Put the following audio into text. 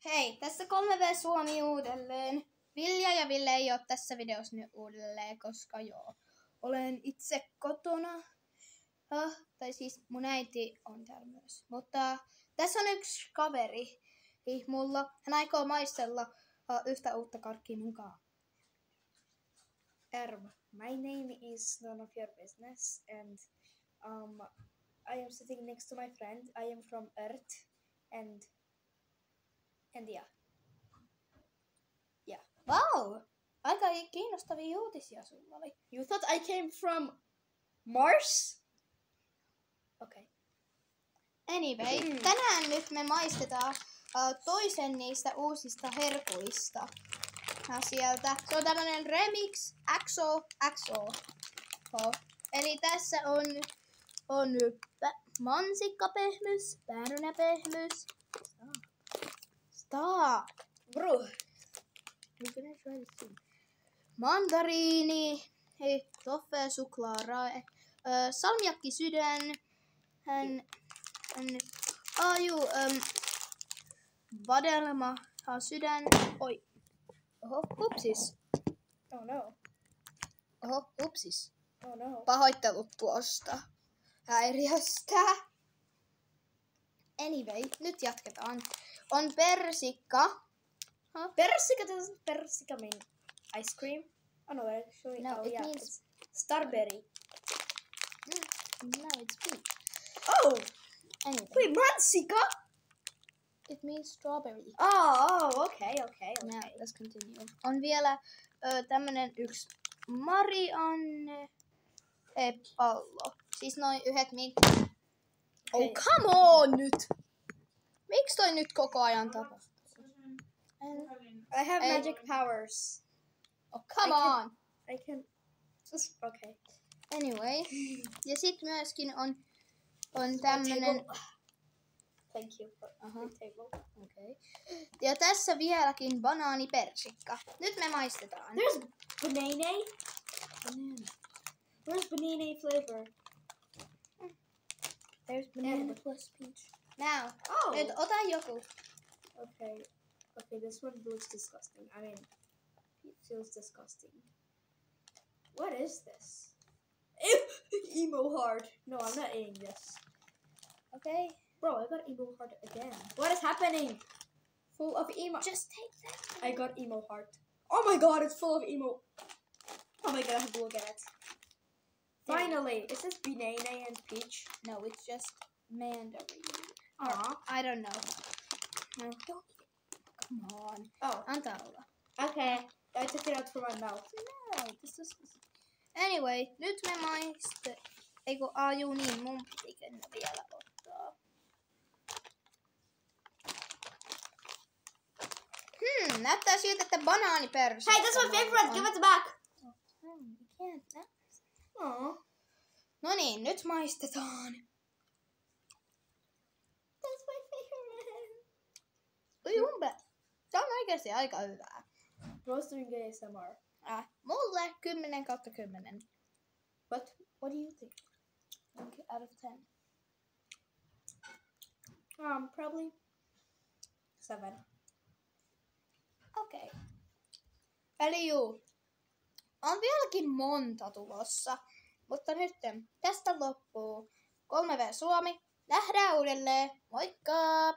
Hei, tässä 3V Suomi uudelleen. Vilja ja Ville ei ole tässä videossa nyt uudelleen, koska olen itse kotona. Tai siis mun äiti on täällä myös. Mutta tässä on yksi kaveri mulla. Hän aikoo maistella yhtä uutta karkkia mukaan. My name is none of your business, and I am sitting next to my friend. I am from Earth, and yeah. Wow! Aika kiinnostavia uutisia sulla oli. You thought I came from Mars? Okay. Anyway, tänään nyt me maistetaan toisen niistä uusista herkuista. Sieltä. Se on tämmönen Remix XO. Eli tässä on mansikkapehmys, päärynäpehmys. Stop! Bro. I'm gonna try to see. Mandariini, toffee, suklaa, salmiakki sydän, vadelma, sydän, oi. Oho, upsis. Oh no. Oho, upsis. Oh no. Pahoittelut tuosta häiriöstä. Anyway, nyt jatketaan. On persikka. Persika doesn't persika mean ice cream? Oh no, actually, No, it means it's starberry. No, it's peach. Oh! Anyway, Wait, mansika? it means strawberry. Oh, okay. Now, let's continue. On vielä tämmönen yksi Marianne pallo. Siis noin yhdet Okay. Oh, come on nyt! Miksi toi nyt koko ajan tapahtuu? I have magic powers. Oh, come on! I can just okay. Anyway. Ja sit myöskin on tämmönen... Thank you for the table. Okay. Ja tässä vieläkin banaanipersikka. Nyt me maistetaan. There's banana. Where's banana flavor? There's banana plus peach. Now, Oh. nyt ota joku. Okay, this one looks disgusting. I mean, it feels disgusting. What is this? Emo heart. No, I'm not eating this. Okay. Bro, I got emo heart again. What is happening? Full of emo. Just take that. I got emo heart. Oh my god, it's full of emo. Oh my god, I have to look at it. Finally, is this banana and peach? No, it's just mandarin. Aw. I don't know. No, don't. Come on. Oh, Antaa olla. okay. I took it out from my mouth. No, this is... Anyway, nyt me Eiku, juu niin, mun pitikö ne vielä ottaa. Näyttää siltä, että banaanipersikka. Hey, that's my favorite. Give it back. You can't. Aw. No niin, nyt maistetaan. That's my favorite. Se on oikeasti aika hyvää. Bro's doing ASMR. Mulle 10/10. What do you think? Okay, out of 10. Probably 7. Okei. Eli on vieläkin monta tulossa. Mutta nyt tästä loppuu 3V Suomi. Nähdään uudelleen. Moikka!